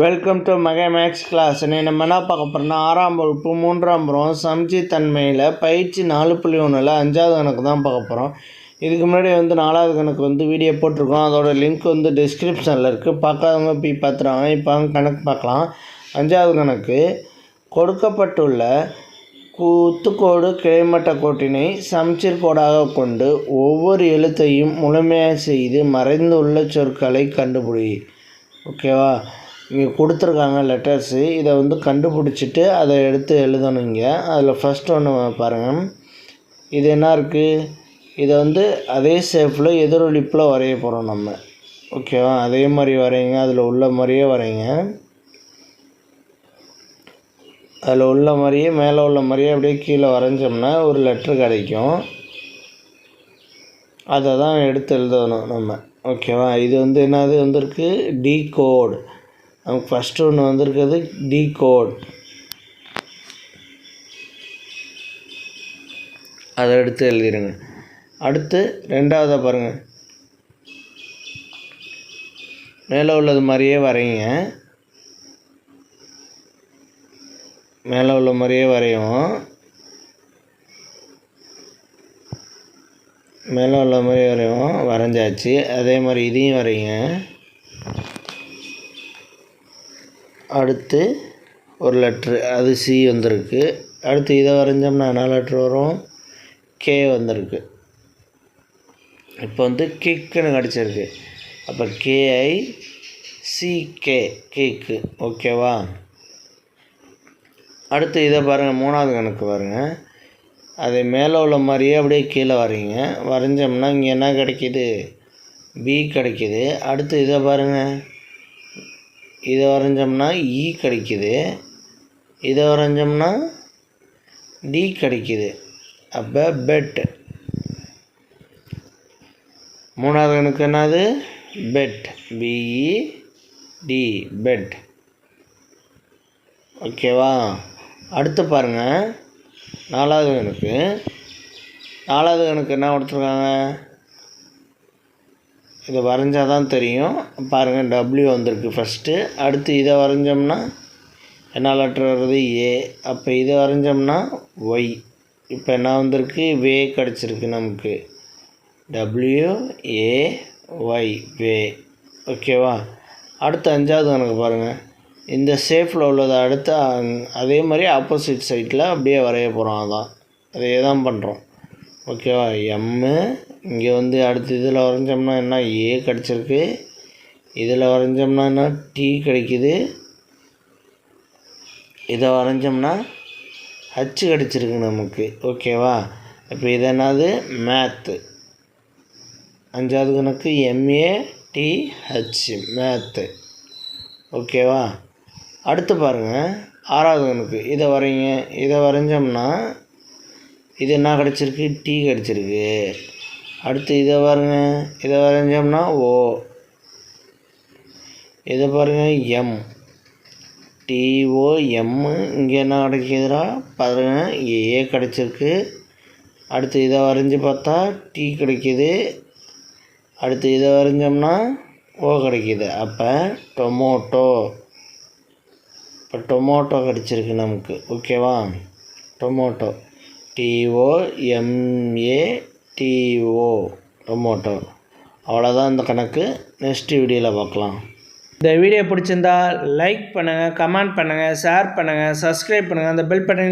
Welcome to மகா maths class. நம்ம என்ன பார்க்க போகிறோம்னா 6ஆம் வகுப்பு 3ஆம் புறம் சமச்சீர் தன்மையில் பயிற்சி 4.1ல் 5வது கணக்கு தான் பார்க்க போகிறோம். இதுக்கு முன்னாடி 4வது கணக்கு வீடியோ போட்டிருக்கோம். அதோட லிங்க் டிஸ்கிரிப்ஷனில் இருக்குது. பார்க்காதவங்க போய் பார்த்துறாங்க. இப்போ கணக்கு பார்க்கலாம். 5வது கணக்கு, கொடுக்கப்பட்டுள்ள குத்துக்கோடு கிடைமட்ட கோட்டினை சமச்சீர் கோடாக கொண்டு ஒவ்வொரு எழுத்தையும் முழுமையாக செய்து மறைந்துள்ள சொற்களை கண்டுபிடி. ஓகேவா? இங்கே கொடுத்துருக்காங்க லெட்டர்ஸு. இதை கண்டுபிடிச்சிட்டு அதை எடுத்து எழுதணும். இங்கே அதில் ஃபஸ்ட் ஒன்று பாருங்கள். இது என்ன இருக்குது? இதை அதே ஷேப்பில் எதிரொலிப்பில் வரைய போகிறோம் நம்ம. ஓகேவா? அதே மாதிரி வரைங்க. அதில் உள்ள மாதிரியே வரைங்க. அதில் உள்ள மாதிரியே மேலே உள்ள மாதிரியே அப்படியே கீழே வரைஞ்சோம்னா ஒரு லெட்ரு கிடைக்கும். அதை தான் எடுத்து எழுதணும் நம்ம. ஓகேவா? இது என்னது வந்திருக்கு? D code. நமக்கு ஃபஸ்ட்டு ஒன்று வந்திருக்கிறது டி கோட். அதை எடுத்து எழுதிடுங்க. அடுத்து ரெண்டாவதை பாருங்கள். மேலே உள்ளது மாதிரியே வரைங்க. மேலே உள்ள மாதிரியே வரையும். மேலே உள்ள மாதிரி வரையும். வரைஞ்சாச்சு. அதே மாதிரி இதையும் வரைங்க. அடுத்து ஒரு லெட்ரு, அது சி வந்திருக்கு. அடுத்து இதை வரைஞ்சோம்னா என்ன லெட்ரு வரும்? கே வந்திருக்கு. இப்போ கிக்குன்னு கிடச்சிருக்கு. அப்போ KICK, கேக்கு. ஓகேவா? அடுத்து இதை பாருங்கள். 3வது கணக்கு பாருங்கள். அது மேலே உள்ள மாதிரியே அப்படியே கீழே வரைங்க. வரைஞ்சோம்னா இங்கே என்ன கிடைக்கிது? பி கிடைக்கிது. அடுத்து இதை பாருங்கள். இதை வரைஞ்சோம்னா இ கிடைக்கிது. இதை வரைஞ்சோம்னா டி கிடைக்கிது. அப்போ பெட். 3வது கணக்கு என்னது? பெட். BED, bed. ஓகேவா? அடுத்து பாருங்கள். 4வது கணக்கு. 4வது கணக்கு என்ன கொடுத்துருக்காங்க? இதை வரைஞ்சால் தான் தெரியும். பாருங்கள், W வந்திருக்கு ஃபஸ்ட்டு. அடுத்து இதை வரைஞ்சோம்னா என்ன லெட்ரு வருது? ஏ. அப்போ இதை வரைஞ்சோம்னா ஒய். இப்போ என்ன வந்திருக்கு? வே கிடச்சிருக்கு நமக்கு. WAY, வே. ஓகேவா? அடுத்து 5வது கணக்கு பாருங்கள். இந்த ஷேப்பில் உள்ளதை அடுத்து அதே மாதிரி ஆப்போசிட் சைடில் அப்படியே வரைய போகிறோம். அதான் அதே தான் பண்ணுறோம். ஓகேவா? எம்மு. இங்கே அடுத்து இதில் வரைஞ்சோம்னா என்ன? ஏ கிடச்சிருக்கு. இதில் வரைஞ்சோம்னா என்ன? டி கிடைக்கிது. இதை வரைஞ்சோம்னா ஹச் கிடச்சிருக்கு நமக்கு. ஓகேவா? இப்போ இது என்னது? மேத்து. 5வது கணக்கு MATH, மேத்து. ஓகேவா? அடுத்து பாருங்கள். 6வது கணக்கு. இதை வரைங்க. இதை வரைஞ்சோம்னா இது என்ன கிடச்சிருக்கு? டி கிடச்சிருக்கு. அடுத்து இதை பாருங்கள். இதை வரைஞ்சோம்னா ஓ. இதை பாருங்கள், எம். TOM. இங்கே என்ன கிடைக்கிதுரா? பாருங்கள், ஏ கிடச்சிருக்கு. அடுத்து இதை வரைஞ்சி பார்த்தா டி கிடைக்கிது. அடுத்து இதை வரைஞ்சோம்னா ஓ கிடைக்கிது. அப்போ டொமோட்டோ. இப்போ டொமோட்டோ கிடச்சிருக்கு நமக்கு. ஓகேவா? டொமோட்டோ. TOMATO, tomato. அவ்வளோதான் இந்த கணக்கு. நெக்ஸ்ட் வீடியோவில் பார்க்கலாம். இந்த வீடியோ பிடிச்சிருந்தா லைக் பண்ணுங்கள், கமெண்ட் பண்ணுங்கள், ஷேர் பண்ணுங்கள், சப்ஸ்கிரைப் பண்ணுங்கள். அந்த பெல் பட்டன்